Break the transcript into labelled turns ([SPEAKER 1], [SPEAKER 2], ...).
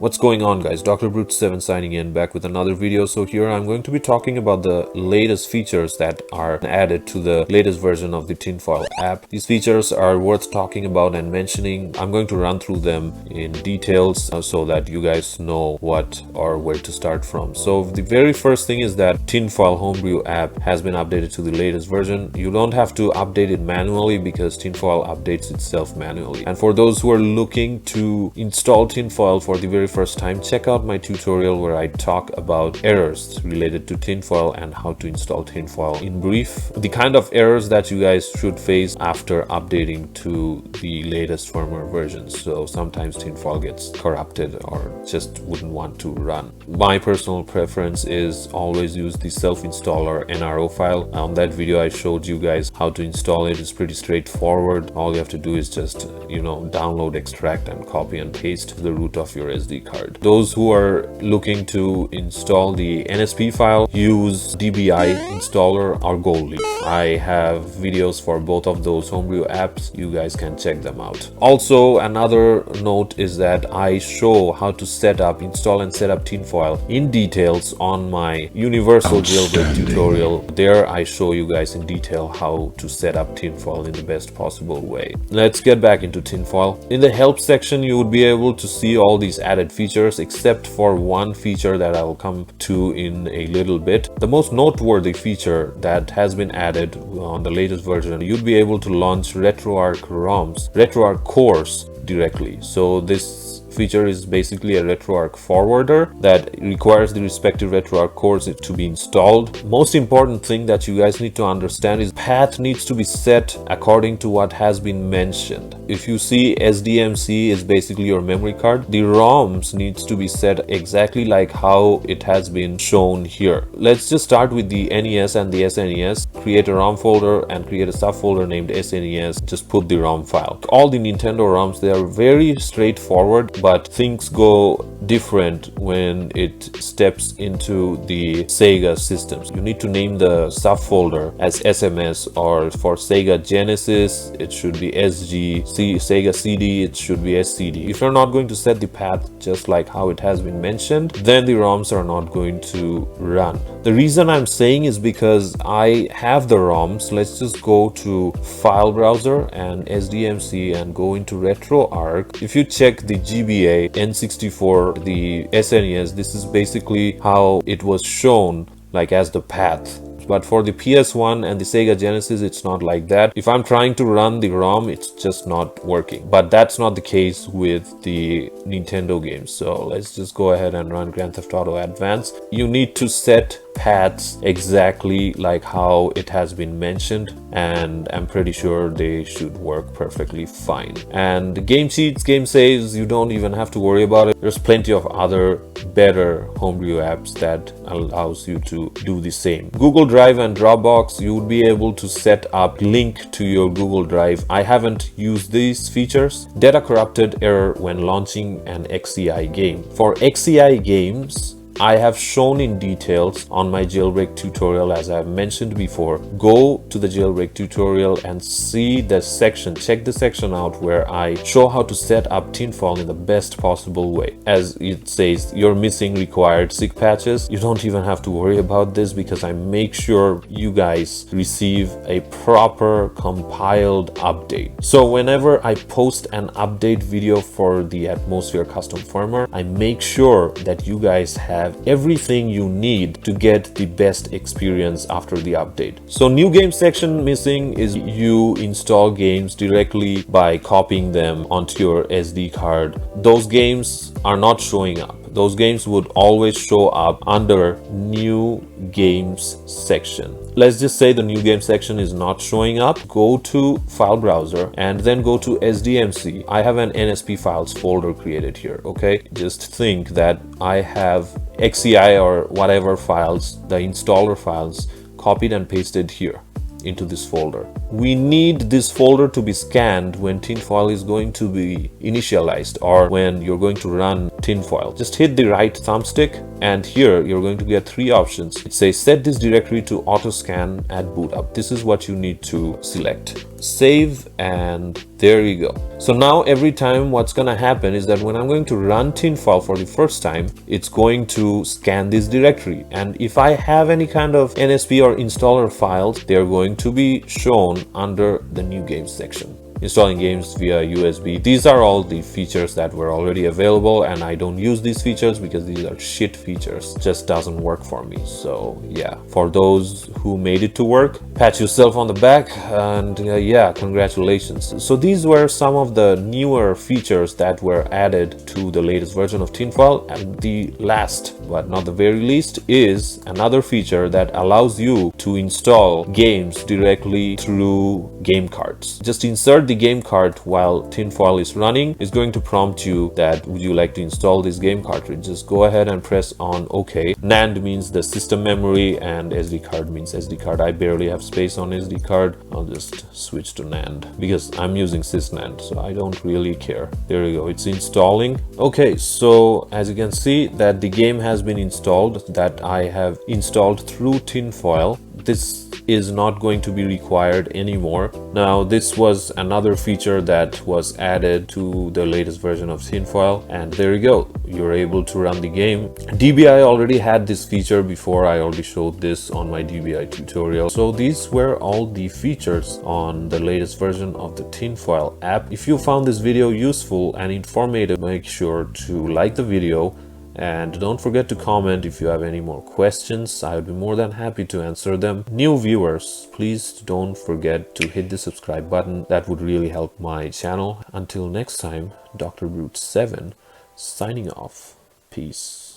[SPEAKER 1] What's going on, guys? Dr. Brute7 signing in, back with another video. So here I'm going to be talking about the latest features that are added to the latest version of the Tinfoil app. These features are worth talking about and mentioning. I'm going to run through them in details so that you guys know what or where to start from. So the very first thing is that Tinfoil homebrew app has been updated to the latest version. You don't have to update it manually because Tinfoil updates itself manually. And for those who are looking to install Tinfoil for the very first time, check out my tutorial where I talk about errors related to Tinfoil and how to install Tinfoil in brief. The kind of errors that you guys should face after updating to the latest firmware versions. So sometimes Tinfoil gets corrupted or just wouldn't want to run. My personal preference is always use the self-installer NRO file. On that video I showed you guys how to install it. It's pretty straightforward. All you have to do is just, download, extract and copy and paste to the root of your SD card. Those who are looking to install the NSP file, use DBI installer or Gold Leaf. I have videos for both of those homebrew apps. You guys can check them out. Also, another note is that I show how to install and set up Tinfoil in details on my universal jailbreak tutorial. There I show you guys in detail how to set up Tinfoil in the best possible way. Let's get back into Tinfoil. In the help section, you would be able to see all these added features except for one feature that I will come to in a little bit. The most noteworthy feature that has been added on the latest version, you'd be able to launch RetroArch cores directly. So this feature is basically a RetroArch forwarder that requires the respective RetroArch cores to be installed. Most important thing that you guys need to understand is path needs to be set according to what has been mentioned. If you see SDMC is basically your memory card, the ROMs needs to be set exactly like how it has been shown here. Let's just start with the NES and the SNES. Create a ROM folder and create a subfolder named SNES. Just put the ROM file. All the Nintendo ROMs, they are very straightforward, but things go different when it steps into the Sega systems. You need to name the subfolder as SMS, or for Sega Genesis it should be SG, Sega CD it should be SCD. If you're not going to set the path just like how it has been mentioned, then the ROMs are not going to run. The reason I'm saying is because I have the ROMs. Let's just go to file browser and SDMC and go into RetroArch. If you check the GBA, N64, the SNES, this is basically how it was shown, like as the path. But for the PS1 and the Sega Genesis, it's not like that. If I'm trying to run the ROM, it's just not working. But that's not the case with the Nintendo games. So let's just go ahead and run Grand Theft Auto Advance. You need to set paths exactly like how it has been mentioned, and I'm pretty sure they should work perfectly fine. And the game cheats, game saves, you don't even have to worry about it. There's plenty of other better homebrew apps that allows you to do the same. Google Drive and Dropbox, you would be able to set up link to your Google Drive. I haven't used these features. Data corrupted error when launching an XCI game. For XCI games, I have shown in details on my jailbreak tutorial, as I have mentioned before. Go to the jailbreak tutorial and see the section, check the section out where I show how to set up Tinfoil in the best possible way. As it says, you're missing required SIG patches. You don't even have to worry about this because I make sure you guys receive a proper compiled update. So whenever I post an update video for the Atmosphere custom firmware, I make sure that you guys have everything you need to get the best experience after the update. So new game section missing is you install games directly by copying them onto your SD card. Those games are not showing up. Those games would always show up under new games section. Let's just say the new game section is not showing up. Go to file browser and then go to SDMC. I have an NSP files folder created here. Okay, just think that I have XCI or whatever files, the installer files, copied and pasted here into this folder. We need this folder to be scanned when Tinfoil is going to be initialized or when you're going to run Tinfoil. Just hit the right thumbstick and here you're going to get three options. It says set this directory to auto scan at boot up. This is what you need to select. Save and There you go. So now every time what's gonna happen is that when I'm going to run Tinfoil for the first time, it's going to scan this directory, and if I have any kind of NSP or installer files, they're going to be shown under the new games section. Installing games via USB. These are all the features that were already available, and I don't use these features because these are shit features. Just doesn't work for me. So yeah, for those who made it to work, pat yourself on the back, and yeah, congratulations. So these were some of the newer features that were added to the latest version of Tinfoil, and the last but not the very least is another feature that allows you to install games directly through game cards. Just insert the game card while Tinfoil is running. It's going to prompt you that would you like to install this game cartridge. Just go ahead and press on OK. NAND means the system memory and SD card means SD card. I barely have space on SD card. I'll just switch to NAND because I'm using sysNAND, so I don't really care. There you go, it's installing. Okay, so as you can see that the game has been installed, that I have installed through Tinfoil. This is not going to be required anymore. Now, this was another feature that was added to the latest version of Tinfoil, and there you go, you're able to run the game. DBI already had this feature before. I already showed this on my DBI tutorial. So these were all the features on the latest version of the Tinfoil app. If you found this video useful and informative, make sure to like the video. And don't forget to comment if you have any more questions. I would be more than happy to answer them. New viewers, please don't forget to hit the subscribe button. That would really help my channel. Until next time, Dr. Brute 7 signing off. Peace.